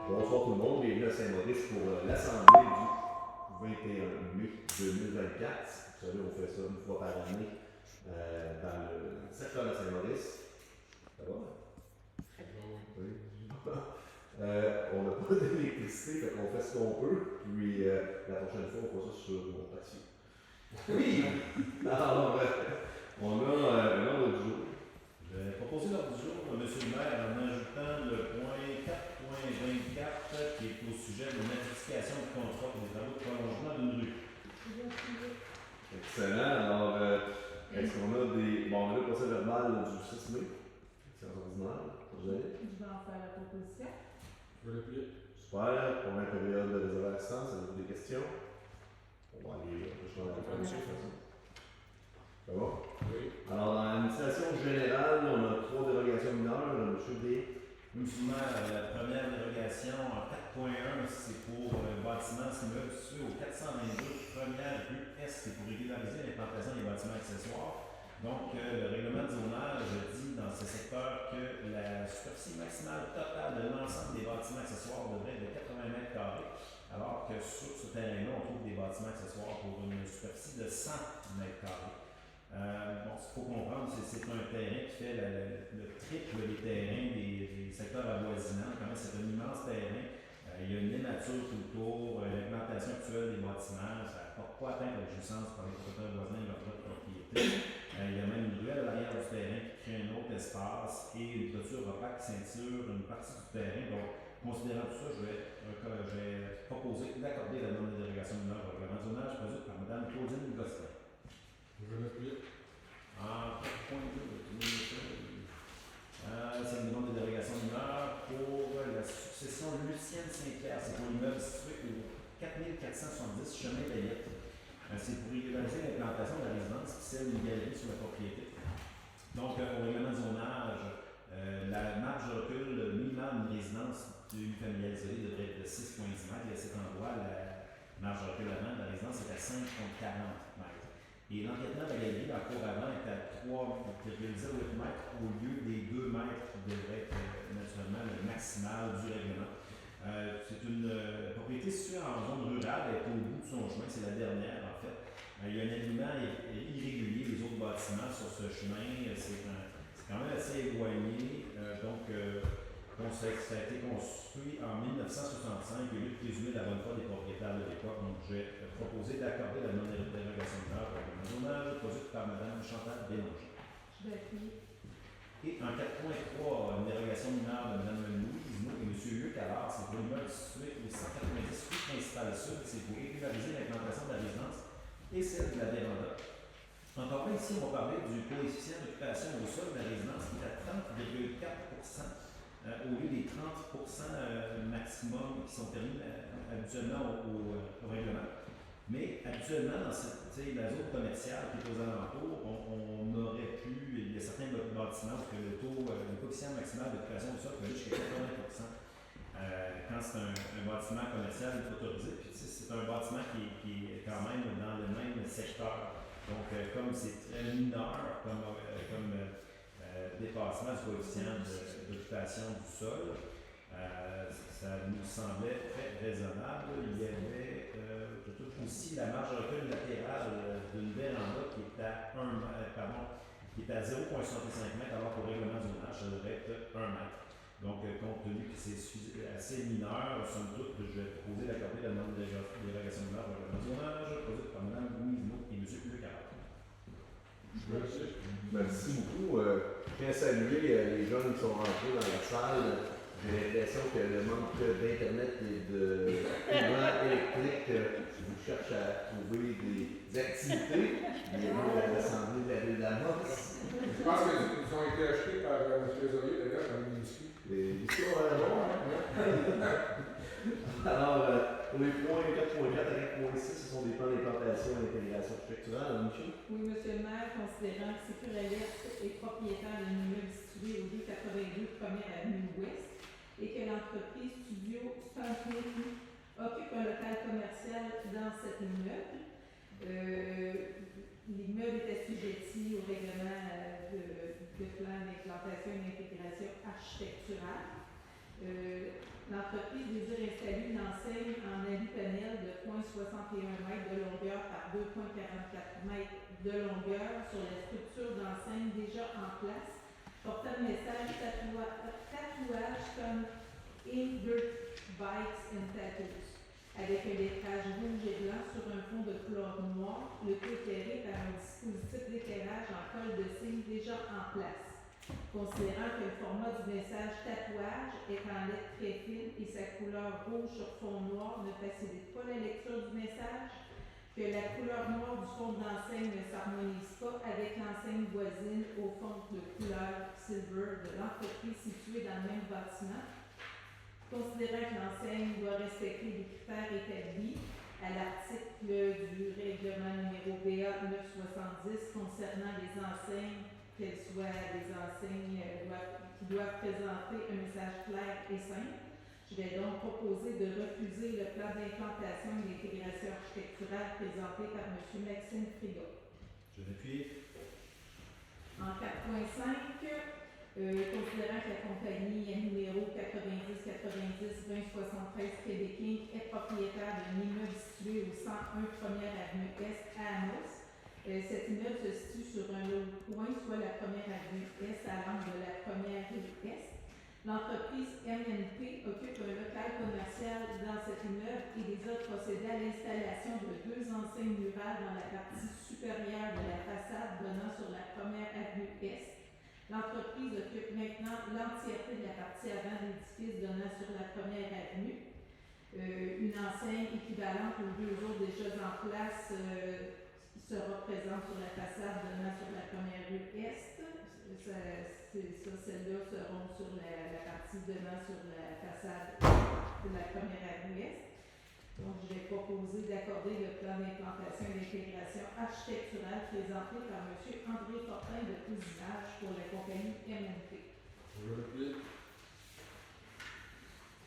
Bonsoir tout le monde, bienvenue à Saint-Maurice pour l'Assemblée du 21 mai 2024. Vous savez, on fait ça une fois par année dans le secteur de Saint-Maurice. Ça va? Oui. On n'a pas d'électricité, fait qu'on fait ce qu'on peut, puis la prochaine fois, on fera ça sur mon patio. Oui! Alors, on a un ordre du jour. Je vais proposer l'ordre du jour, M. le maire, en ajoutant le point 4.24 qui est au sujet de notification de contrat pour des travaux de prolongement d'une rue. Excellent. Alors, est-ce qu'on a des. Bon, on a le procès verbal du 6 mai. C'est ordinaire. Je vais en faire la proposition. Je vais l'appuyer. Super. Pour la période de réserve à distance, avez-vous des questions? On va aller juste dans la commission, de toute façon. Ça va? Oui. Alors, dans l'administration générale, on a 3 dérogations mineures. M. D. Monsieur le maire, la première dérogation en 4.1, c'est pour un bâtiment immeuble situé au 422 première rue Est, c'est pour régulariser l'implantation des bâtiments accessoires. Donc, le règlement de zonage dit dans ce secteur que la superficie maximale totale de l'ensemble des bâtiments accessoires devrait être de 80 mètres carrés, alors que sur ce terrain-là, on trouve des bâtiments accessoires pour une superficie de 100 mètres carrés. Bon, ce qu'il faut comprendre, c'est un terrain qui fait le triple des terrains des secteurs avoisinants. Quand même, c'est un immense terrain. Il y a une nature tout autour. L'implantation actuelle des bâtiments, ça ne porte pas atteinte à la jouissance par les propriétaires voisins et leur droit de propriété. Il y a même une ruelle à l'arrière du terrain qui crée un autre espace et une clôture opaque qui ceinture une partie du terrain. Donc, considérant tout ça, je vais proposer d'accorder la demande de dérogation mineure au règlement de zonage produite par Mme Claudine Gosselin. Je vais l'appuyer. En 4.2, c'est une demande de dérogation mineure pour la succession Lucienne Saint-Pierre. C'est pour l'immeuble situé au 4470 chemin Layette. C'est pour régulariser l'implantation de la résidence qui scelle une galerie sur la propriété. Donc, au règlement de zonage, la marge de recul minimale d'une résidence unifamiliale isolée devrait être de 6,10 mètres. Et à cet endroit, la marge de recul avant de la résidence est à 5,40 mètres. Et l'entêtement de la galerie, la cour avant, est à 3,08 mètres au lieu des 2 mètres qui devrait être naturellement le maximal du règlement. C'est une propriété située en zone rurale, elle est au bout de son chemin, c'est la dernière en fait. Il y a un alignement irrégulier des autres bâtiments sur ce chemin, c'est quand même assez éloigné. Ça a été construit en 1965, il y a eu de présumer la bonne foi des propriétaires de l'époque. Donc, j'ai proposé d'accorder la demande de dérogation mineure pour le zonage produite par Mme Chantal Bélanger. Je vais appuyer. Et en 4.3, une dérogation mineure de Mme Louise Moux et M. Luc Allard, c'est pour l'immeuble situé au 190 rue principale sud, c'est pour régulariser l'implantation de la résidence et celle de la véranda. Encore là, ici, on va parler du coefficient d'occupation au sol de la résidence qui est à 30,4%. Au lieu des 30% maximum qui sont permis habituellement au règlement. Mais habituellement, dans la zone commerciale qui est aux alentours, on aurait pu, il y a certains bâtiments où le coefficient maximal d'occupation au sol peut aller jusqu'à 80%. Quand c'est un bâtiment commercial, il est autorisé. Puis c'est un bâtiment qui est quand même dans le même secteur. Donc, comme c'est très mineur, comme dépassement du coefficient d'occupation du sol, ça nous semblait très raisonnable. Il y avait aussi la marge de recul latérale d'une véranda qui est à 0,65 mètres, alors qu'au règlement du zonage, ça devrait être 1 mètre. Donc, compte tenu que c'est assez mineur, somme toute, je vais proposer d'accorder la demande de dérogation mineure au règlement du zonage, produite par Mme Louise Moux et M. Luc Allard. Merci beaucoup. Je tiens à saluer les jeunes qui sont rentrés dans la salle. J'ai l'impression que le manque d'Internet et de courant électrique vous cherche à trouver des activités. Bienvenue à l'Assemblée de la ville d'Amos. Je pense qu'ils ont été achetés par M. Zolier, d'ailleurs, dans le ministère. Les histoires Alors, pour les points 4.4 à 4.6, ce sont des plans d'implantation et d'intégration architecturale. Michel? Oui, monsieur le maire, considérant que Sécuralette est propriétaire d'un immeuble situé au 282 1er avenue Ouest et que l'entreprise Studio Stuntman occupe un local commercial dans cet immeuble, l'immeuble est assujetti au règlement de plan d'implantation et d'intégration architecturale. L'entreprise désire installer une enseigne en alu-panel de 0,61 m de longueur par 2,44 m de longueur sur la structure d'enseigne déjà en place, portant le message tatouage comme In Dirt Bikes and Tattoos, avec un lettrage rouge et blanc sur un fond de couleur noire, le tout éclairé par un dispositif d'éclairage en colle de cygne déjà en place. Considérant que le format du message tatouage est en lettres très fines et sa couleur rouge sur fond noir ne facilite pas la lecture du message, que la couleur noire du fond d'enseigne ne s'harmonise pas avec l'enseigne voisine au fond de couleur silver de l'entreprise située dans le même bâtiment, considérant que l'enseigne doit respecter les critères établis à l'article du règlement numéro BA 970 concernant les enseignes, qu'elles soient des enseignes qui doivent présenter un message clair et simple. Je vais donc proposer de refuser le plan d'implantation et d'intégration architecturale présenté par M. Maxime Frigot. Je vais appuyer. En 4.5, considérant que la compagnie numéro 90-90-2073 Québec Inc. est propriétaire d'un immeuble situé au 101 première avenue Est à Amos, cet immeuble se situe sur un autre point, soit la première avenue Est à l'angle de la première rue Est. L'entreprise MNP occupe un local commercial dans cet immeuble et déjà procédé à l'installation de 2 enseignes murales dans la partie supérieure de la façade donnant sur la première avenue Est. L'entreprise occupe maintenant l'entièreté de la partie avant de l'édifice donnant sur la première avenue. Une enseigne équivalente aux 2 autres déjà en place sera présente sur la façade donnant sur la première rue Est. Celles-là seront sur la partie donnant sur la façade de la première avenue Est. Donc, je vais proposer d'accorder le plan d'implantation et d'intégration architecturale présenté par M. André Fortin de Cousinage pour la compagnie MNP. Je vais appuyer.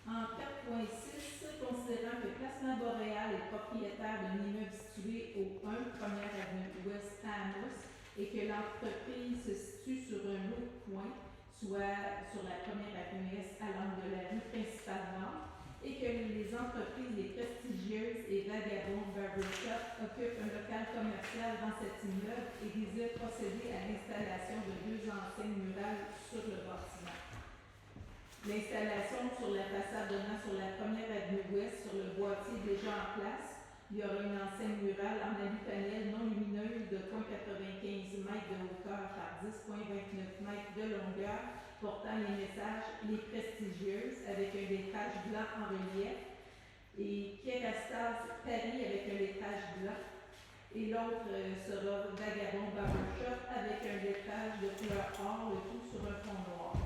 En 4.6, considérant que Placement Boréal est propriétaire d'un immeuble situé au 1 première avenue Ouest à Amos et que l'entreprise se situe sur un autre point, soit sur la première avenue Est à l'angle de la rue principale Nord, et que les entreprises Les Prestigieuses et Vagabond Barbershop occupent un local commercial dans cet immeuble et désirent procéder à l'installation de 2 enseignes murales sur le bâtiment. L'installation sur la façade donnant sur la première avenue Ouest sur le boîtier déjà en place, il y aura une enseigne murale en alu-panel non lumineuse de 0,95 m de hauteur par 10,29 m de longueur, portant les messages Les Prestigieuses avec un lettrage blanc en relief et Kerastase Paris avec un lettrage blanc. Et l'autre sera Vagabond Barbershop avec un lettrage de couleur or, le tout sur un fond noir.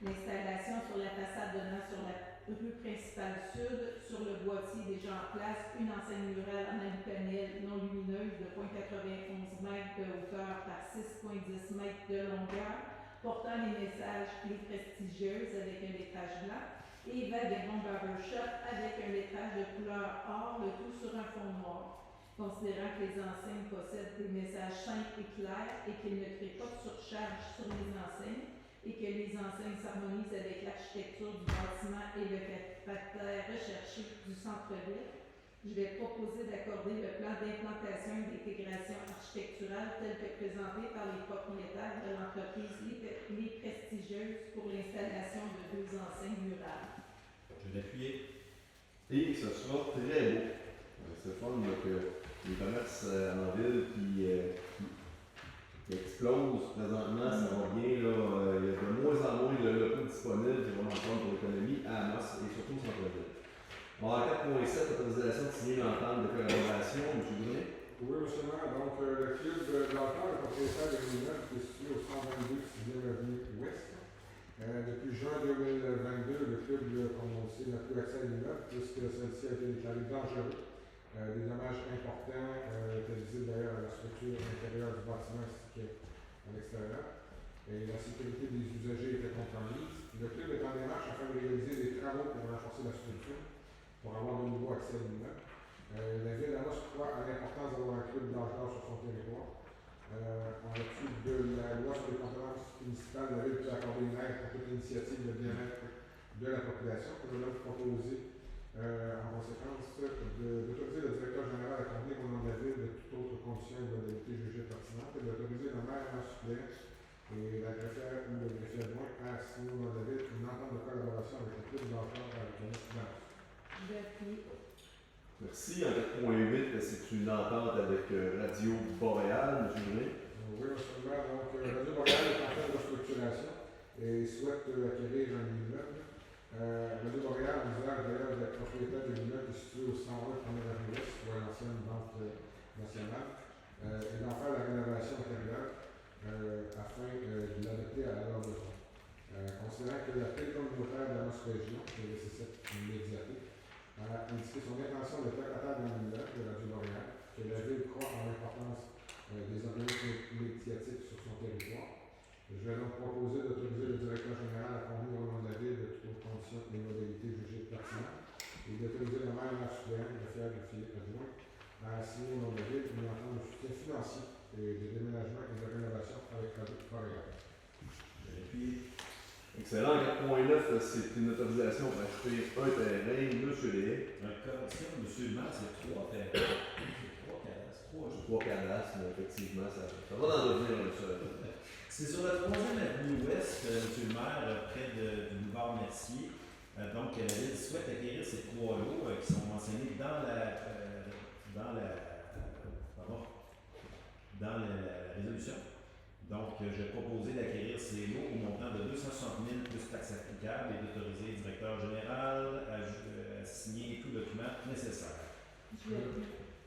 L'installation sur la façade donnant sur la rue principale sud, sur le boîtier déjà en place, une enseigne murale en alu-panel non lumineuse de 0,91 m de hauteur par 6,10 m de longueur, portant les messages Les Prestigieuses avec un lettrage blanc et Vagabond Barbershop avec un lettrage de couleur or, le tout sur un fond noir. Considérant que les enseignes possèdent des messages simples et clairs et qu'ils ne créent pas de surcharge sur les enseignes, et que les enseignes s'harmonisent avec l'architecture du bâtiment et le caractère recherché du centre-ville, je vais proposer d'accorder le plan d'implantation et d'intégration architecturale tel que présenté par les propriétaires de l'entreprise Les Prestigieuses pour l'installation de 2 enseignes murales. Je vais appuyer. Et ce sera très beau. C'est fun que les commerces en ville qui explose présentement, ça va bien, là, il y a de moins en moins de locaux disponibles, c'est vraiment fun pour l'économie à Amos et surtout au centre-ville. En 4.7, autorisation de signer l'entente de collaboration, M. Brunet. Oui, monsieur le maire. Donc, le club d'enfants est propriétaire de l'immeuble qui est situé au 122 6e avenue Ouest. Depuis juin 2022, le club, comme on le sait, n'a plus accès à l'immeuble puisque celle-ci a été déclarée dangereuse. Des dommages importants étaient visibles d'ailleurs à la structure intérieure du bâtiment ainsi qu'à l'extérieur. Et la sécurité des usagers était compromise. Le club est en démarche afin de réaliser des travaux pour renforcer la structure, pour avoir de nouveau accès à l'immeuble. La ville d'Amos croit à l'importance d'avoir un club d'âge sur son territoire. En vertu de la loi sur les compétences municipales, la ville peut accorder une aide pour toute initiative de bien-être de la population. Je vais donc proposer en conséquence d'autoriser le directeur général à convenir au nom de la ville de toute autre condition et modalité jugée pertinente et d'autoriser le maire en suppléant et la greffière ou le greffier adjoint à signer au nom de la ville une entente de collaboration avec le club d'enfants avec la municipalité. J'appuie. Merci. En 4.8, c'est une entente avec Radio Boréal, M. Brunet. Oui, monsieur le maire. Donc, Radio Boréal est en fait de restructuration et souhaite acquérir un immeuble. Radio Boréal envisage d'ailleurs d'être propriétaire de l'immeuble qui est situé au 101 1er avenue Ouest, pour l'ancienne banque nationale, et d'en faire la rénovation intérieure afin de l'adapter à leur besoin. Considérant que la paix communautaire de la région, qui nécessite une immédiateté, a indiqué son intention de locataire d'un immeuble de Radio Boréal, que la ville croit en l'importance des organismes médiatiques sur son territoire. Je vais donc proposer d'autoriser le directeur général à convenir au nom de la ville de toutes conditions et modalités jugées pertinentes et d'autoriser le maire suppléant, le fier de Philippe adjoint, à signer au nom de la ville une entente de soutien financier et de déménagement et de rénovation avec Radio Boréal. Excellent. 4.9, c'est une autorisation pour acheter un terrain. Monsieur Léa. Correction, M. le maire, c'est 3 terrains. C'est 3 cadastres. 3 cadastres, mais effectivement, ça va en devenir un seul. C'est sur la 3e avenue Ouest, M. le maire, près du boulevard Mercier. Donc, la ville souhaite acquérir ces 3 lots qui sont mentionnés dans la résolution. Donc, je vais proposer d'acquérir ces lots au montant de 260 000 plus taxes applicables et d'autoriser le directeur général à signer tout document nécessaire.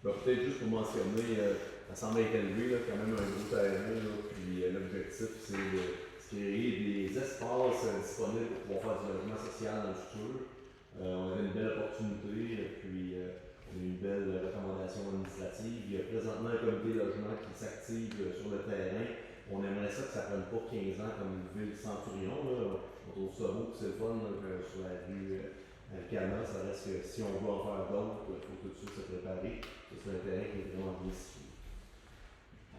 Peut-être juste pour mentionner, ça semble être élevé, là, quand même un gros terrain, là, puis l'objectif c'est de créer des espaces disponibles pour pouvoir faire du logement social dans le futur. On avait une belle opportunité, puis on a une belle recommandation administrative. Il y a présentement un comité logement qui s'active sur le terrain. On aimerait ça que ça prenne pas 15 ans comme une ville Centurion. Là. On trouve ça beau, c'est le fun sur la rue Alcana. Ça reste que si on veut en faire d'autres, il faut tout de suite se préparer. C'est un terrain qui est vraiment bien situé.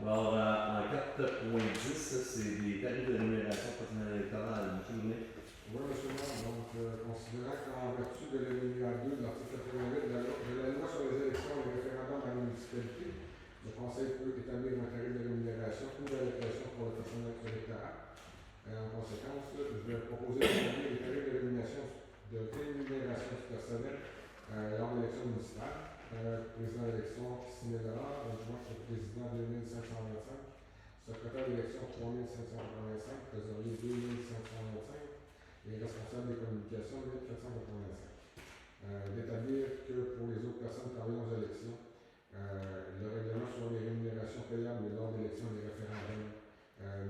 Alors, en 4.10, c'est des tarifs de rémunération personnelle électorale. M. Brunet. Oui, monsieur le maire. Donc, considérant qu'en vertu de l'alinéa 2 de l'article 88 de la loi sur les élections et les référendums à la municipalité, le Conseil peut établir un tarif de rémunération ou d'allocation pour le personnel électoral. En conséquence, je vais proposer d'établir les tarifs de rémunération du personnel lors de l'élection municipale. Président d'élection 6 000 $, adjoint au président 2 525, secrétaire d'élection 3 585, trésorier 2 525 et responsable des communications 1 485. D'établir que pour les autres personnes travaillant aux élections, le règlement sur les rémunérations payables lors d'élections et des référendums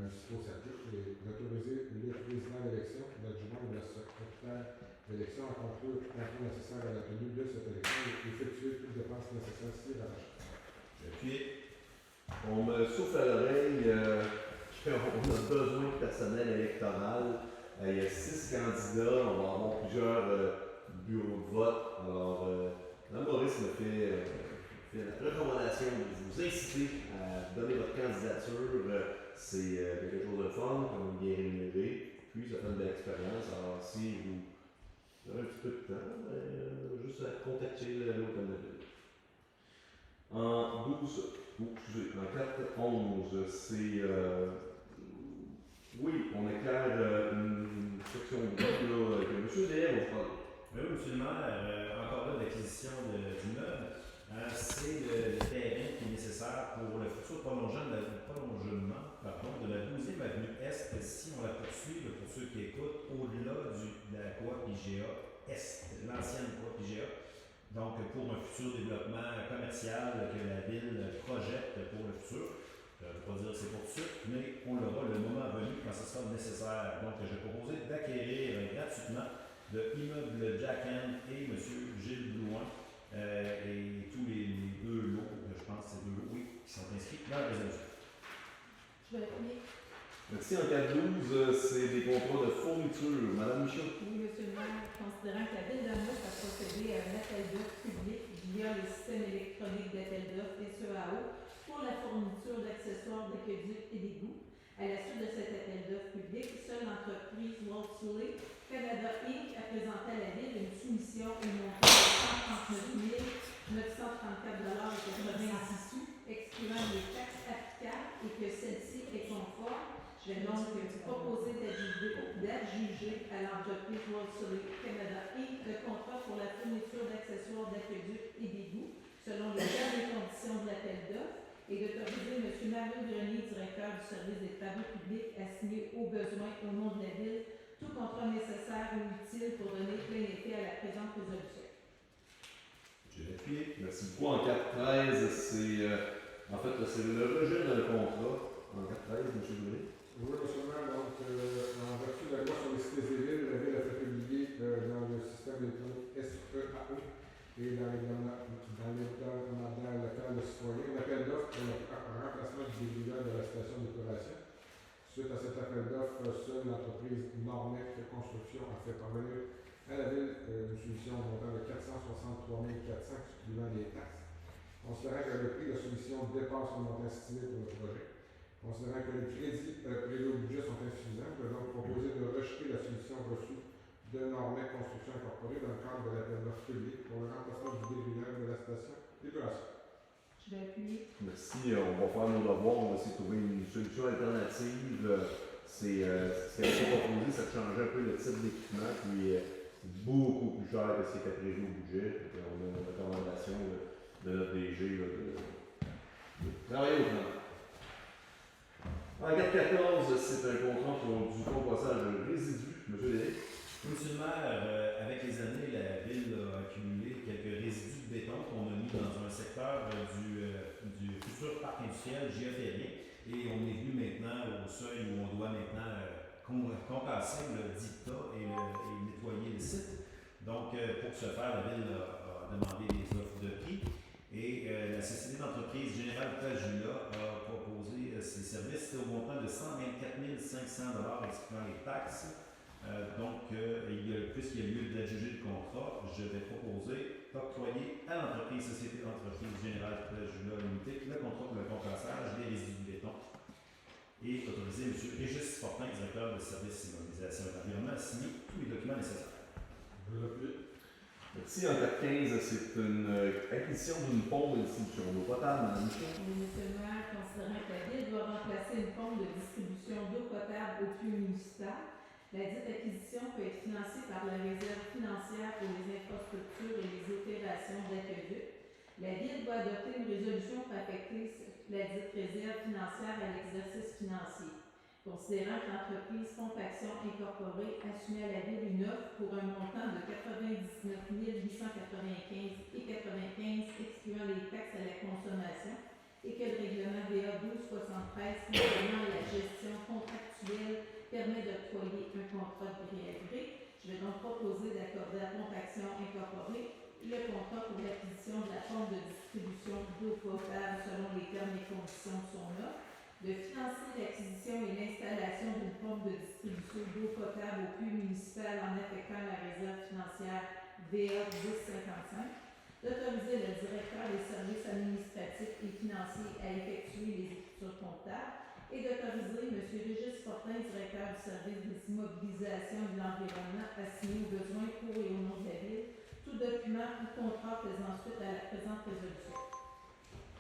municipaux s'applique et d'autoriser le président d'élection, l'adjoint ou le secrétaire d'élection à conclure tout contrôle nécessaire à la tenue de cette élection et effectuer toutes dépenses nécessaires si rattachées. Puis, on me souffle à l'oreille qu'on a besoin de personnel électoral. Il y a 6 candidats, on va avoir plusieurs bureaux de vote. Alors, Maurice me fait la recommandation de vous inciter à donner votre candidature. C'est quelque chose de fun, comme bien rémunéré, puis ça fait une belle expérience. Alors, si vous avez un petit peu de temps, juste à contacter l'hôtel de ville. En 4.11, c'est. Oui, on éclaire une section de là, que M. Léa va parler. Oui, M. le maire, encore là, l'acquisition d'immeubles, c'est le terrain qui est nécessaire pour le futur prolongement de la 12e avenue Est, si on la poursuit, pour ceux qui écoutent, au-delà de la coop IGA Est, l'ancienne coop IGA. Donc, pour un futur développement commercial que la ville projette pour le futur. Je ne veux pas dire que c'est pour tout de suite, mais on l'aura le moment venu quand ce sera nécessaire. Donc, je proposé d'acquérir gratuitement de Immeuble Jack-End et M. Gilles Blouin et tous les 2 lots, je pense que c'est 2 lots, oui, qui sont inscrits dans la résolution. Je vais appuyer. Merci. En 4.12, c'est des contrats de fourniture. Madame Michaud. Oui, monsieur le maire, considérant que la ville d'Amos a procédé à un appel d'offres public via le système électronique d'appel d'offres SEAO pour la fourniture d'accessoires d'aqueducs et d'égouts. À la suite de cet appel d'offres public, seule l'entreprise World Canada Inc. a aussi proposé d'adjuger à l'entreprise World Soleil Canada Inc. le contrat pour la fourniture d'accessoires d'aqueducs et d'égouts selon les termes et conditions de l'appel d'offres et d'autoriser M. Mario Grenier, directeur du service des travaux publics, à signer au besoin au nom de la Ville tout contrat nécessaire ou utile pour donner plein effet à la présente résolution. J'ai appuyé. Merci beaucoup. En 4.13, c'est en fait c'est le rejet d'un contrat. En 4.13, M. Brûlé. Oui, monsieur le maire, donc, en vertu de la loi sur les cités et villes, la Ville a fait publier dans le système électronique SEAO et dans l'hebdomadaire local de citoyens un appel d'offres pour le remplacement du débrouillard de la station d'épuration. Suite à cet appel d'offres, seule l'entreprise Normec Construction a fait parvenir à la Ville une solution montant de 463 400 excluant les taxes. Considérant que le prix de la solution dépasse le montant estimé pour le projet, considérant que les crédits prélevés au budget sont insuffisants, je vais donc proposer de rejeter la solution reçue de Normec Construction Incorporée dans le cadre de l'appel d'offres public pour le remplacement du débrouillard de la station d'épuration. Je vais appuyer. Merci. On va faire nos devoirs. On va essayer de trouver une solution alternative. Ce qui a été proposé, ça changeait un peu le type d'équipement, puis c'est beaucoup plus cher que ce qui était prévu au budget. On a une recommandation de notre DG de travailler autrement. En 4.14, c'est un contrat pour du compostage de résidus. Monsieur Lévy. Monsieur le maire, avec les années, la Ville a accumulé quelques résidus de béton qu'on a mis dans un secteur du futur parc industriel géothermien. Et on est venu maintenant au seuil où on doit maintenant compasser le dictat et nettoyer le site. Donc, pour ce faire, la Ville a demandé des offres de prix. Et la Société d'entreprise Générale Tajula a proposé ses services. C'était au montant de 124 500 $, excluant les taxes. Puisqu'il y a lieu d'adjuger le contrat, je vais proposer d'octroyer à l'entreprise Société d'entreprise Générale Tajula Limited le contrat pour le compassage des résidus de béton et autoriser M. Régis Fortin, directeur de service immobilisation et environnement, à signer tous les documents nécessaires. Je l'appuie. Merci. En 4.15, c'est une acquisition d'une pompe de distribution d'eau potable. Monsieur le maire, considérant que la Ville doit remplacer une pompe de distribution d'eau potable au puits municipal, la dite acquisition peut être financée par la réserve financière pour les infrastructures et les opérations d'aqueduc. La Ville doit adopter une résolution pour affecter la dite réserve financière à l'exercice financier. Considérant que l'entreprise Pompe Action Incorporée a soumis à la Ville une offre pour un montant de 99 895 et 95 excluant les taxes à la consommation et que le règlement VA 1273 concernant la gestion contractuelle permet d'octroyer un contrat de gré à gré. Je vais donc proposer d'accorder à Pompe Action Incorporée le contrat pour l'acquisition de la pompe de distribution d'eau potable selon les termes et conditions de son offre, de financer l'acquisition et l'installation d'une pompe de distribution d'eau potable au puits municipal en affectant la réserve financière VA 1055, d'autoriser le directeur des services administratifs et financiers à effectuer les écritures comptables et d'autoriser M. Régis Fortin, directeur du service des immobilisations et de l'environnement, à signer au besoin pour et au nom de la Ville tout document ou contrat faisant suite à la présente résolution.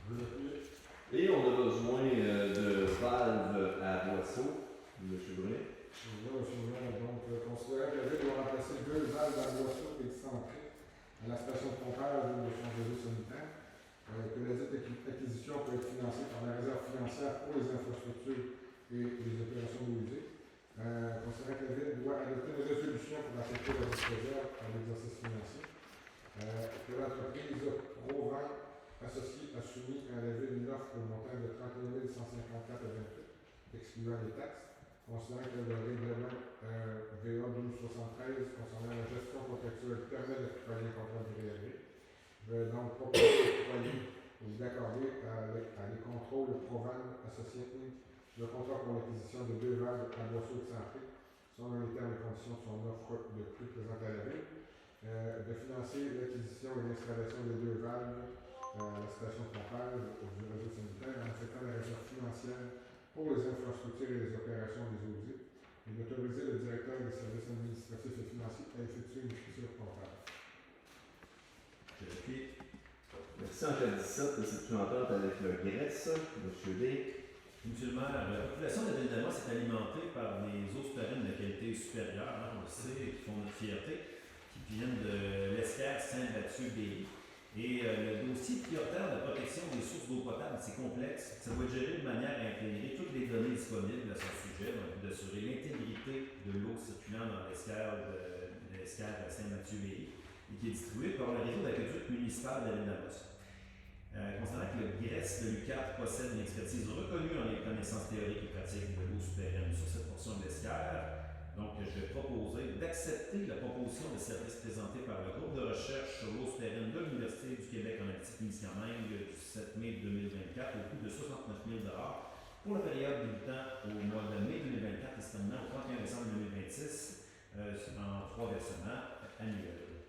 Je l'appuie. Et on a besoin de valves à boisseau. M. Brûlé. Oui, monsieur le maire, donc, considérant que la Ville doit remplacer deux valves à boisseau excentriques à la station de pompage de son réseau sanitaire, que la dite acquisition peut être financée par la réserve financière pour les infrastructures et les opérations mobilisées. Considérant que la Ville doit adopter une résolution pour affecter la dite réserve à l'exercice financier, que l'entreprise Provan associée a soumis à la Ville une offre au montant de 31 154 à 28, excluant les taxes. Considérant que le règlement VA 1273 concernant la gestion contractuelle permet d'octroyer un contrat de gré à gré, je vais donc proposer d'octroyer ou d'accorder à les contrôles Provan Associés Inc. le contrat pour l'acquisition de deux valves à boisseau excentrique selon les termes et conditions de son offre de prix présentée à la Ville, de financer l'acquisition et l'installation de deux valves à la station de pompage du réseau sanitaire en affectant la réserve financière pour les infrastructures et les opérations des audits et d'autoriser le directeur des services administratifs et financiers à effectuer une écriture comptable. Je l'appuie. Merci. En 4.17, c'est une entente avec le Grèce. M. D. Monsieur le maire, la population de la ville d'Amos est alimentée par des eaux souterraines de qualité supérieure, hein, on le sait, qui font notre fierté, qui viennent de l'escale Saint-Mathieu-Berry. Et le dossier prioritaire de protection des sources d'eau potable, c'est complexe. Ça va être géré de manière à intégrer toutes les données disponibles à son sujet, donc d'assurer l'intégrité de l'eau circulant dans l'escale Saint-Mathieu-Berry et qui est distribuée par le réseau d'aqueduc municipal de la ville d'Amos. Concernant que le GRES de l'UQAT possède une expertise reconnue en les connaissances théoriques et pratiques de l'eau souterraine sur cette portion de l'escale, donc je vais proposer d'accepter la proposition de service présentée par le groupe de recherche sur l'eau souterraine de l'Université du Québec en Abitibi-Témiscamingue du 7 mai 2024 au coût de 69 000 pour la période débutant au mois de mai 2024 et se terminant au 31 décembre 2026 en 3 versements annuels.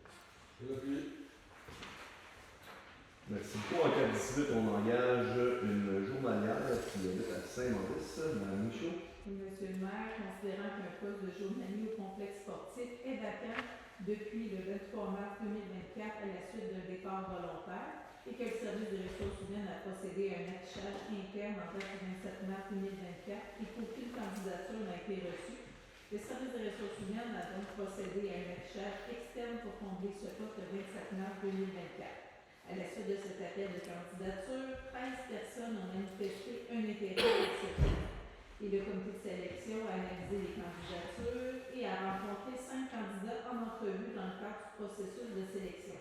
Merci beaucoup. En cas de dispute, on engage une journalière qui habite à Saint-Maurice, Mme Michaud. Monsieur le maire, considérant qu'un poste de journalier au complexe sportif est vacant depuis le 23 mars 2024 à la suite d'un départ volontaire et que le service des ressources humaines a procédé à un affichage interne en date du 27 mars 2024 et qu'aucune candidature n'a été reçue, le service des ressources humaines a donc procédé à un affichage externe pour combler ce poste le 27 mars 2024. À la suite de cet appel de candidature, 13 personnes ont manifesté un intérêt pour ce poste. Et le comité de sélection a analysé les candidatures et a rencontré 5 candidats en entrevue dans le cadre du processus de sélection.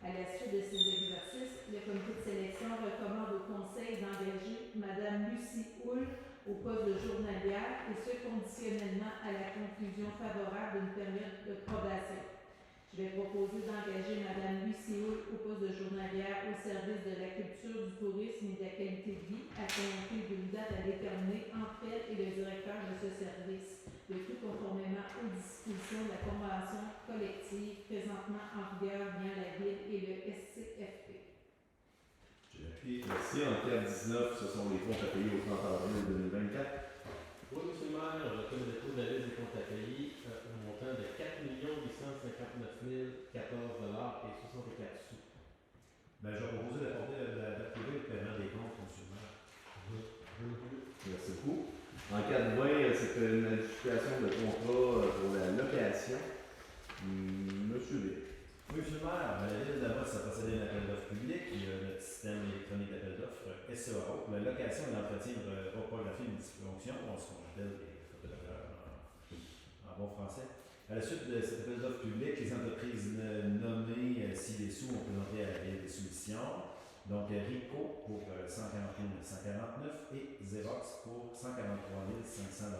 À la suite de ces exercices, le comité de sélection recommande au conseil d'engager Mme Lucie Houle au poste de journalière et ce conditionnellement à la conclusion favorable d'une période de probation. Je vais proposer d'engager Mme Lucie Houle au poste de journalière au service de la culture, du tourisme et de la qualité de vie à compter d'une date à déterminer entre elle et le directeur de ce service, le tout conformément aux dispositions de la convention collective présentement en vigueur via la Ville et le SCFP. Merci. En cas 19, ce sont les comptes à payer au 30 avril 2024. Oui, monsieur le maire, comme le taux de la liste des comptes à payer au montant de 4 859 014 et 64 sous. Ben, je vais proposer d'approuver le paiement des comptes, monsieur le maire. Merci beaucoup. En cas de 20, c'est une adjudication de contrat pour la location. Monsieur B. Oui, monsieur le maire, la ville d'Amos a procédé à un appel d'offres public, il y a notre système électronique d'appel d'offres SEAO pour la location et l'entretien de reprographie multifonction, ce qu'on appelle des photographes en bon français. À la suite de cet appel d'offres public, les entreprises nommées ci-dessous ont présenté à la ville des soumissions. Donc RICO pour 141 149 et Xerox pour 143 500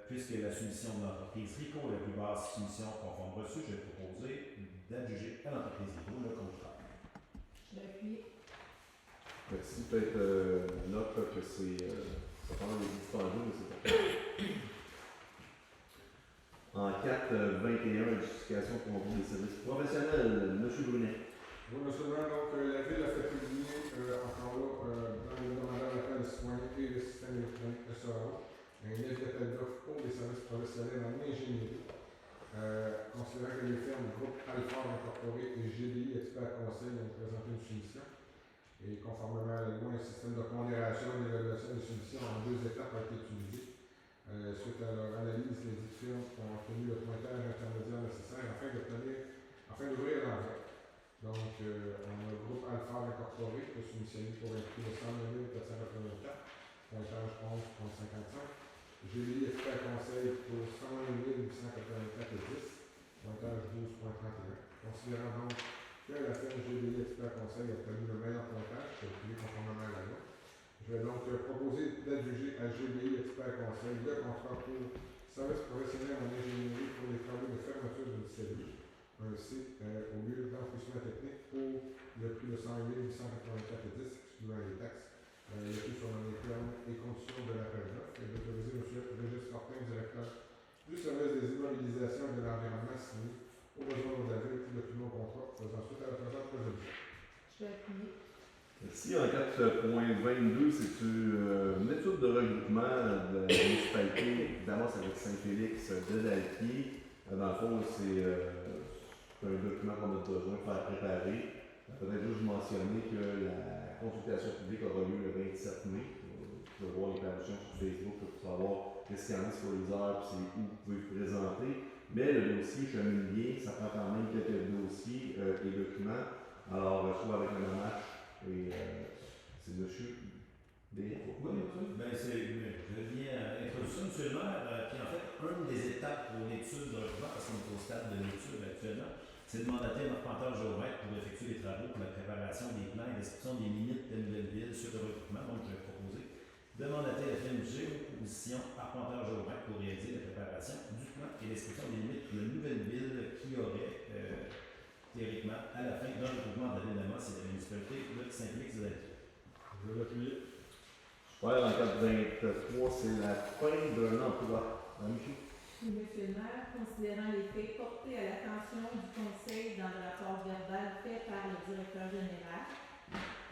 puisque la soumission de l'entreprise RICO est la plus basse soumission conforme reçue, je vais proposer d'adjuger à l'entreprise RICO le contrat. Je vais appuyer. Merci. Peut-être note que c'est pas pendant les dispensés, mais c'est pas. En 4-21, justification pour contrôle des services professionnels. Monsieur Brunet. Oui, monsieur le maire, donc la Ville a fait publier encore là, dans le demandeur d'appel de citoyenneté et le système électronique SEAO, un avis d'appel d'offres pour des services professionnels en ingénierie. Considérant que les firmes du groupe Alpha Incorporé et GDI Expert Conseil ont présenté une soumission. Et conformément à la loi, un système de pondération et d'évaluation des soumissions en 2 étapes a été utilisé. Suite à leur analyse, les dites firmes ont obtenu le pointage intermédiaire nécessaire afin d'ouvrir l'enveloppe. Donc, on a le groupe Alpha Incorporé qui a soumissionné pour un prix de 109 484, pointage 11,55. GDI Expert Conseil pour 101 884 et 10, pointage 12,31. Considérant donc que la firme GDI Expert Conseil a obtenu le meilleur pointage, calculé conformément à la loi, je vais donc proposer d'adjuger à GDI Expert Conseil le contrat pour service professionnel en ingénierie pour les travaux de fermeture d'une cellule, un C, au lieu d'enfouissement technique pour le prix de 101 884 et 10, excluant les taxes. Le tout sur les termes et conditions de l'appel d'offres. Et d'autoriser M. Régis Fortin, directeur du service des immobilisations et de l'environnement, signé au besoin de la Ville pour le plus long contrat, faisant suite à la présente résolution. Je vais appuyer. Merci. En 4.22, c'est une étude de regroupement de la municipalité d'Amos avec Saint-Félix de Dalpied. Dans le fond, c'est un document qu'on a besoin de faire préparer. Peut-être juste mentionner que la consultation publique aura lieu le 27 mai. pouvez voir les parutions sur Facebook là, pour savoir qu'est-ce qu'il y en a sur les heures, puis c'est où vous pouvez vous présenter. Mais le dossier cheminier, ça prend quand même quelques dossiers et documents. Alors, soit avec le MAMACH et c'est monsieur D. Oui, je viens à introduction, monsieur le maire, puis en fait, une des étapes pour l'étude de recrutement, parce qu'on est au stade de l'étude actuellement, c'est de mandater notre arpenteur géomètre pour effectuer les travaux pour la préparation des plans et description des limites de Nouvelle-Ville sur le recrutement. Donc, je vais proposer de mandater la firme Géoposition arpenteur géomètre pour réaliser la préparation du plan et description des limites de Nouvelle-Ville qui aurait théoriquement à la fin d'un recrutement de la ville d'Amos et de la municipalité de Saint-Félix-de-la-Ville. Je vais l'appuyer. Ouais, dans le cadre 23, c'est la fin d'un emploi. Monsieur? Monsieur le maire, considérant les faits portés à l'attention du Conseil dans le rapport verbal fait par le directeur général,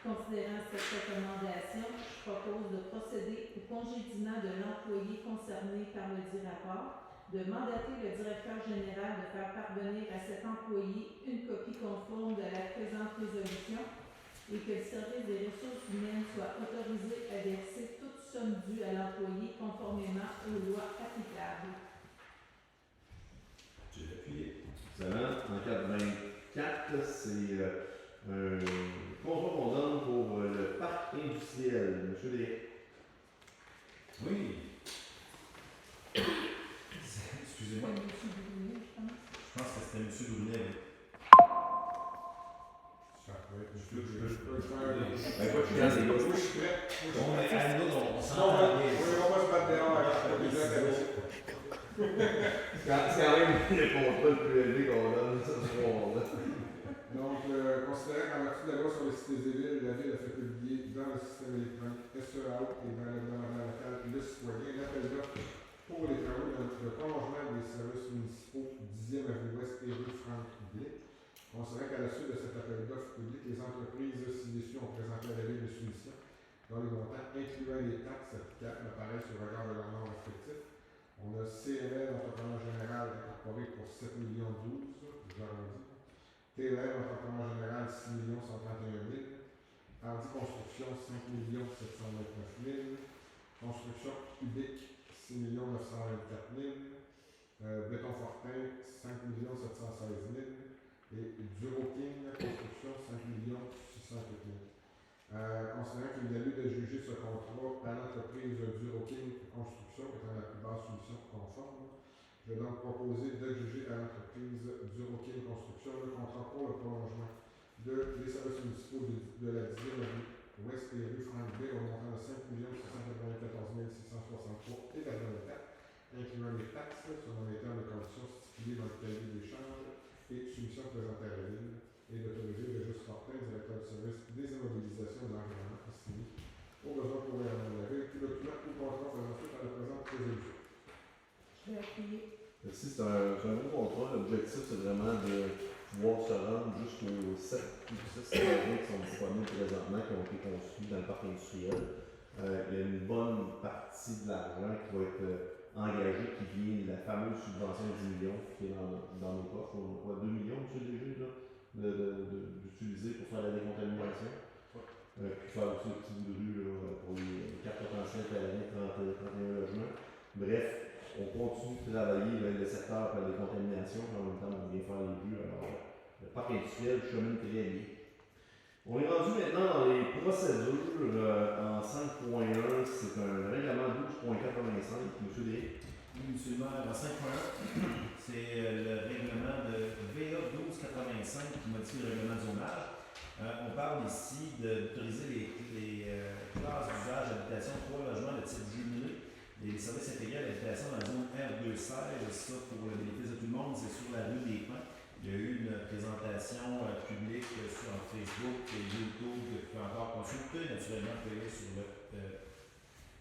considérant cette recommandation, je propose de procéder au congédiement de l'employé concerné par le dit rapport, de mandater le directeur général de faire parvenir à cet employé une copie conforme de la présente résolution et que le service des ressources humaines soit autorisé à verser toute somme due à l'employé conformément aux lois applicables. Je vais appuyer. Excellent. En cadre 24, c'est un contrat qu'on donne pour le parc industriel. Monsieur Des. Oui. Excusez-moi. Monsieur Brunet, je pense. Je pense que c'était M. Brunet. Ça peut être. Je peux le faire. Ben, quoi, je suis dans les gars. Oui, je suis prêt. Bon, mais à nous, on Non, s'entend bien. oui, on va se battre dehors avec la déjà intéressé. C'est quand même le contrat le plus élevé qu'on donne ce soir-là. Donc, considérant qu'en vertu de la loi sur les cités et villes, la ville a fait publier dans le système électronique SEAO et dans le gouvernement local le citoyen l'appel d'offres pour les travaux de prolongement des services municipaux 10e avenue Ouest et rue Franck-Blais. Considérant qu'à la suite de cet appel d'offres public, les entreprises ci-dessus ont présenté à la ville des soumissions dont les montants, incluant les taxes applicables, apparaissent sur regard de leur nom respectif. On a CNL, Entrepreneur Général, incorporé pour 7 millions 12, j'arrondis. TLM, Entrepreneur Général, 6 131 000. Hardy Construction, 5 729 000. Construction Cubique, 6 924 000. Béton Fortin, 5 716 000. Et Duro King Construction, 5 608 000. Considérant qu'il y a lieu de juger ce contrat à l'entreprise Duro King Construction étant la plus basse solution conforme, je vais donc proposer de juger à l'entreprise Duro King Construction le contrat pour le prolongement des services municipaux de la 10e avenue Ouest et rue Franck-Blais au montant de 5 694 663 et 84, incluant les taxes selon les termes et conditions stipulés dans le cahier des charges et soumission présentée à la ville, et d'autoriser le juste Fortin, directeur du service des immobilisations de l'environnement assigné aux besoins pour la ville, tout document ou contrat faisant suite à la présente résolution. Je vais appuyer. Merci, c'est un bon contrat. L'objectif, c'est vraiment de pouvoir se rendre jusqu'aux 7 projets qui sont disponibles présentement, qui ont été construits dans le parc industriel. Il y a une bonne partie de l'argent qui va être engagé, qui vient de la fameuse subvention de 10 millions qui est dans nos coffres. On a 2 millions, monsieur DG, d'utiliser pour faire la décontamination. Puis faire aussi le petit bout de rue pour les 4 potentiels talents, 31 logements. Bref, on continue de travailler le secteur par la décontamination, en même temps on vient faire les vues. Alors, le parc industriel chemine très bien. On est rendu maintenant dans les procédures en 5.1, c'est un règlement 12.85, monsieur D. Oui, monsieur le maire, en 5.1, c'est le règlement de VA 1285 qui modifie le règlement de zonage. On parle ici d'autoriser les classes d'usage d'habitation 3 logements de type jumelé, les services intégrés à l'habitation dans la zone R216. Ça, pour le bénéfice de tout le monde, c'est sur la rue des Pins. Il y a eu une présentation publique sur Facebook et YouTube qui peut encore consulter, naturellement payée sur le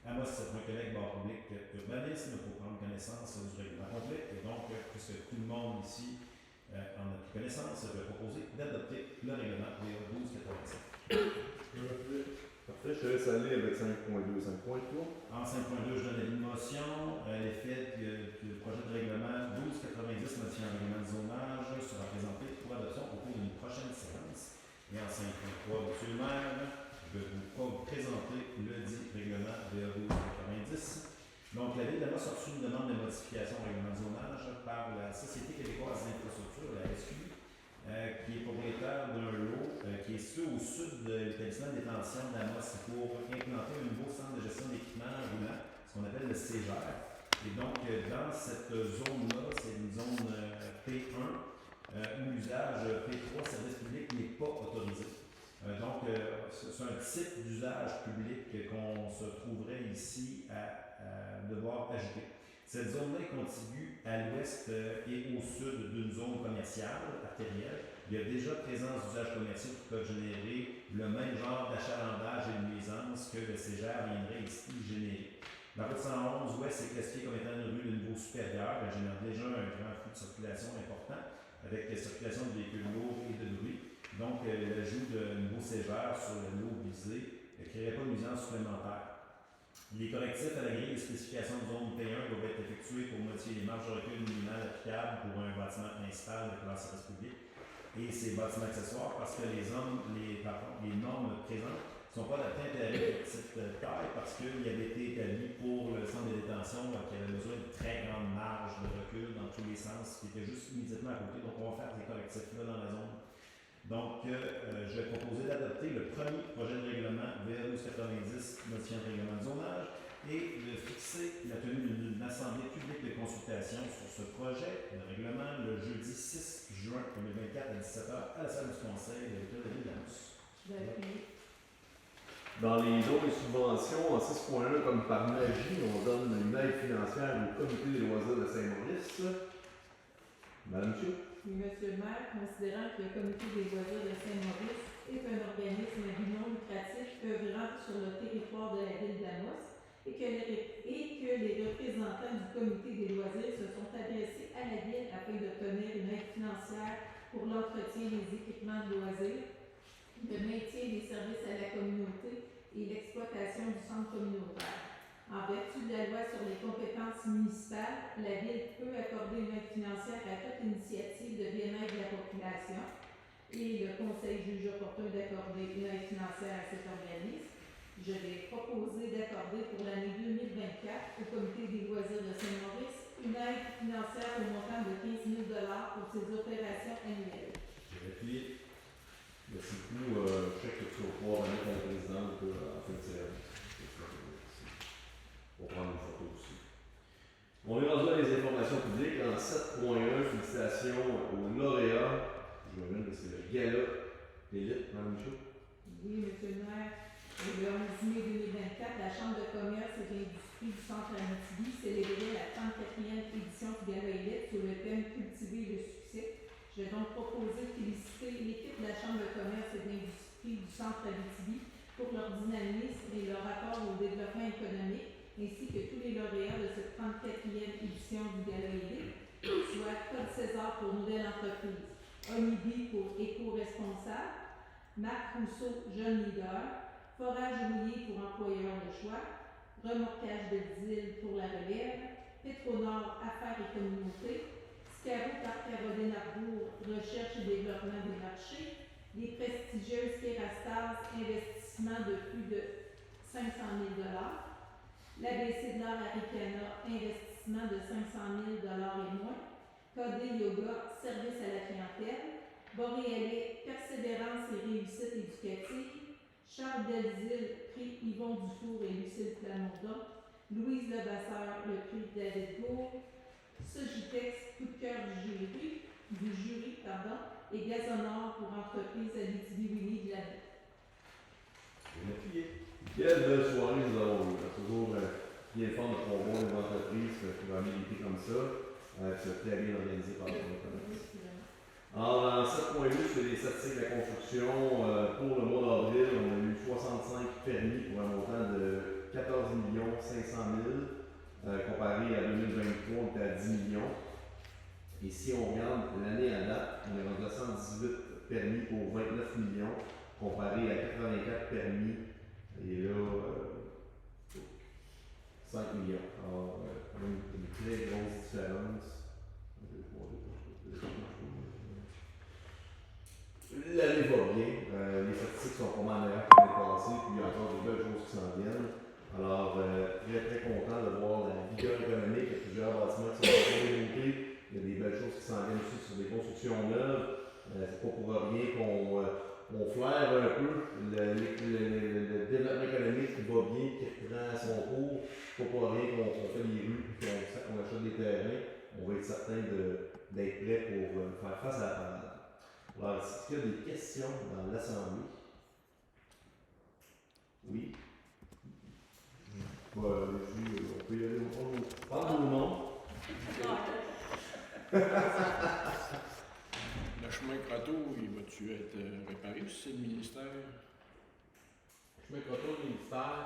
Amos.Québec barre public urbanisme pour prendre connaissance du règlement complet. Et donc, puisque tout le monde ici en a pris connaissance, je vais proposer d'adopter le règlement VA 1285. Parfait, je te laisse aller avec 5.2. 5.3. En 5.2, je donne une motion. L'effet que le projet de règlement 1290 modifiant le règlement de zonage sera présenté pour adoption au cours d'une prochaine séance. Et en 5.3, monsieur le maire, je vais vous présenter le dit règlement VA 1285. modification au règlement de zonage par la Société québécoise d'infrastructure, la SQ, qui est propriétaire d'un lot qui est situé au sud de l'établissement de détention d'Amos pour implanter un nouveau centre de gestion d'équipement roulant, ce qu'on appelle le CEGER. Et donc, dans cette zone-là, c'est une zone P1 où l'usage P3, service public, n'est pas autorisé. Donc, c'est un type d'usage public qu'on se trouverait ici à devoir ajouter. Cette zone-là est contiguë à l'ouest et au sud d'une zone commerciale artérielle. Il y a déjà présence d'usages commerciaux qui peuvent générer le même genre d'achalandage et de nuisance que le CEGER viendrait ici générer. La route 111 ouest est classifiée comme étant une rue de niveau supérieur. Elle génère déjà un grand flux de circulation important avec la circulation de véhicules lourds et de bruit. Donc, l'ajout de nouveau CEGER sur le lot visé ne créerait pas de nuisance supplémentaire. Les correctifs à la grille des spécifications de zone P1 doivent être effectués pour modifier les marges de recul minimales applicables pour un bâtiment principal de classe service public et ses bâtiments accessoires parce que les normes présentes ne sont pas adaptées à une petite taille parce qu'il avait été établi pour le centre de détention qui avait besoin de très grande marge de recul dans tous les sens, qui était juste immédiatement à côté. Donc, on va faire des correctifs-là dans la zone. Donc, je vais proposer d'adopter le premier projet de règlement VA1290 modifiant le règlement de zonage et de fixer la tenue d'une assemblée publique de consultation sur ce projet de règlement le jeudi 6 juin 2024 à 17h à la salle du conseil de l'État de l'île d'Amos. Dans les dons et subventions, en 6.1, comme par magie, on donne une aide financière au Comité des loisirs de Saint-Maurice. Madame Michaud? Oui, Monsieur le maire, considérant que le Comité des loisirs de Saint-Maurice est un organisme non lucratif œuvrant sur le territoire de la ville d'Amos et que les représentants du Comité des loisirs se sont adressés à la ville afin d'obtenir une aide financière pour l'entretien des équipements de loisirs, le maintien des services à la communauté et l'exploitation du centre communautaire. En vertu de la loi sur les compétences municipales, la Ville peut accorder une aide financière à toute initiative de bien-être de la population et le Conseil juge opportun d'accorder une aide financière à cet organisme. Je vais proposer d'accorder pour l'année 2024 au Comité des loisirs de Saint-Maurice une aide financière au montant de 15 000 $ pour ses opérations annuelles. Je vais appuyer. Merci beaucoup. Je sais que tu vas pouvoir remettre à la présidente en fin de séance. Pour prendre une photo aussi. On est rendu à les informations publiques. En 7.1, félicitations aux lauréats. J'imagine que c'est le gala d'élite, Mme Michaud. Oui, Monsieur le maire. Le 11 mai 2024, la Chambre de commerce et d'industrie du Centre Abitibi célébrait la 34e édition du Gala Élite sur le thème Cultiver le succès. Je vais donc proposer de féliciter l'équipe de la Chambre de commerce et d'industrie du Centre Abitibi pour leur dynamisme et leur rapport au développement économique, ainsi que tous les lauréats de cette 34e édition du Gala Élite, soit Code César pour Nouvelle Entreprise, Onibi pour Éco-Responsable, Marc Rousseau, Jeune Leader, Forage rouillé pour employeurs de choix, Remorquage de Dille pour la relève, Pétronord Affaires et communautés, Scaro par Caroline Arbour, Recherche et développement des marchés, les prestigieuses Kerastase, investissement de plus de 500 000 $, l'ABC de l'art Aricana, investissement de 500 000 $ et moins, KD Yoga, service à la clientèle, Boréalais, persévérance et réussite éducative, Charles Delzile, prix Yvon Dufour et Lucille Plamondon, Louise Levasseur, le prix David Gould, Sogitex, coup de cœur du jury, et Gazonor pour entreprise Abitibi-Winnie de la vie. Quelle belle soirée nous avons eue. C'est toujours bien le fun de pouvoir voir les entreprises qui vont militer comme ça. C'est très bien organisé par les commerces. En 7.8, c'est les statistiques de la construction. Pour le mois d'avril, on a eu 65 permis pour un montant de 14 500 000. Comparé à 2023, on était à 10 millions. Et si on regarde l'année à date, on est rendu à 118 permis pour 29 millions, comparé à 84 permis. Et là, 5 millions. Alors, quand même une très grosse différence. L'année va bien. Les statistiques sont pas mal meilleures que l'année passée, puis il y a encore des belles choses qui s'en viennent. Alors, très très content de voir la vigueur économique. Il y a plusieurs bâtiments c'est pas pour rien qu'on flaire un peu le développement économique qui va bien, qui reprend son cours. C'est pas pour rien qu'on fait des rues et qu'on achète des terrains. On va être certain d'être prêt pour faire face à la parade. Alors, est-ce qu'il y a des questions dans l'Assemblée? Oui. On peut y aller au parle au nom. Le chemin Croteau, il va-tu être réparé si c'est le ministère? Le chemin Croteau, le ministère,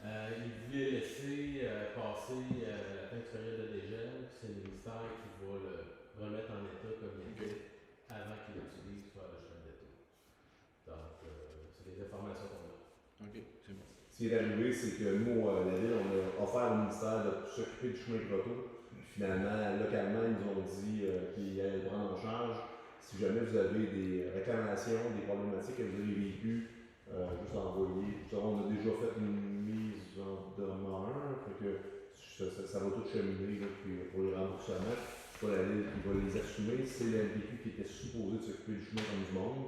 il voulait laisser passer la fin de période de dégel, puis c'est le ministère qui va le remettre en état comme il était avant qu'il l'utilise pour le chemin d'été. Donc, c'est des informations qu'on a. Ok, c'est bon. Ce qui est arrivé, c'est que nous, la ville, on a offert au ministère de s'occuper du chemin Croteau. Finalement, localement, ils nous ont dit qu'ils allaient le prendre en charge. Si jamais vous avez des réclamations, des problématiques que vous avez vécues, juste envoyer. On a déjà fait une mise en demeure, fait que ça va tout cheminer là, puis pour les remboursements. C'est pas la ville qui va les assumer, c'est la MPQ qui était supposée de s'occuper du chemin comme du monde.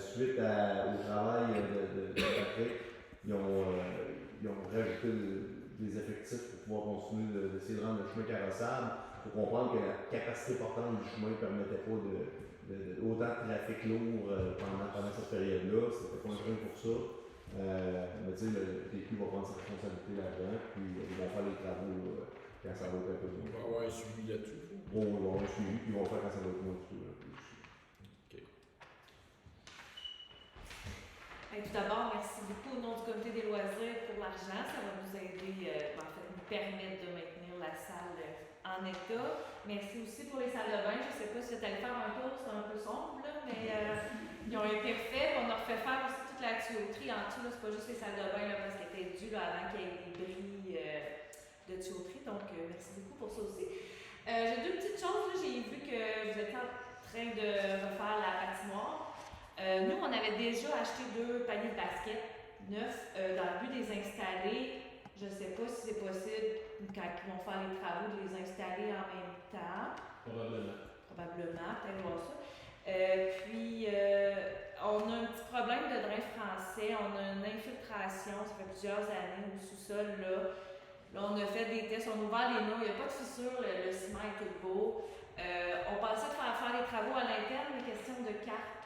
Suite au travail de Patrick, ils ont rajouté des effectifs pour pouvoir continuer d'essayer de rendre le chemin carrossable. Il faut comprendre que la capacité portante du chemin ne permettait pas autant de trafic lourd pendant cette période-là. C'était pas un train pour ça. Mais tu sais, le PQ va prendre sa responsabilité là-dedans, puis ils vont faire les travaux quand ça va être un peu On moins. va avoir un suivi là-dessus. Bon, ils vont avoir un suivi, puis ils vont faire quand ça va être moins coûteux. Tout d'abord, merci beaucoup au nom du comité des loisirs pour l'argent. Ça va nous aider, en fait, nous permettre de maintenir la salle en état. Merci aussi pour les salles de bain. Je ne sais pas si vous êtes allé faire un tour, c'est un peu sombre, là, mais ils ont été refaits. On a refait faire aussi toute la tuyauterie en dessous. C'est pas juste les salles de bain là, parce qu'elles étaient dues là, avant qu'il y ait des bris de tuyauterie. Donc, merci beaucoup pour ça aussi. J'ai deux petites choses. Là. J'ai vu que vous étiez en train de refaire la patinoire. Nous, on avait déjà acheté 2 paniers de basket neufs dans le but de les installer. Je ne sais pas si c'est possible, quand ils vont faire les travaux, de les installer en même temps. Probablement, peut-être voir ça. Puis, on a un petit problème de drain français. On a une infiltration, ça fait plusieurs années au sous-sol. Là, on a fait des tests, on a ouvert les nœuds, il n'y a pas de fissure, le ciment est tout beau. On pensait faire les travaux à l'interne, mais question de carte.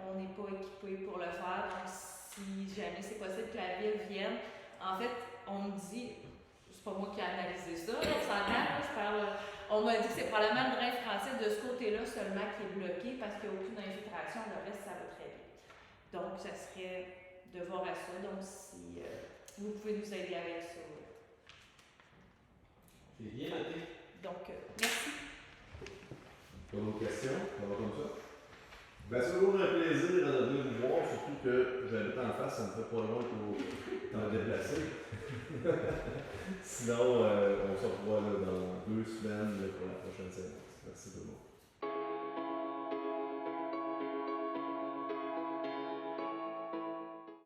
On n'est pas équipé pour le faire, donc si jamais c'est possible que la ville vienne, en fait, on me dit, c'est pas moi qui ai analysé ça, on s'entend, on m'a dit que c'est probablement le drain français de ce côté-là seulement qui est bloqué parce qu'il n'y a aucune infiltration, le reste ça va très bien. Donc, ça serait de voir à ça, donc si vous pouvez nous aider avec ça. C'est bien noté. Donc, merci. Pas d'autres questions? Ça va comme ça? Ben, c'est toujours un plaisir de venir vous voir, surtout que j'habite en face, ça me fait pas loin pour me déplacer. Sinon, on se revoit là, dans 2 semaines là, pour la prochaine séance. Merci tout le monde.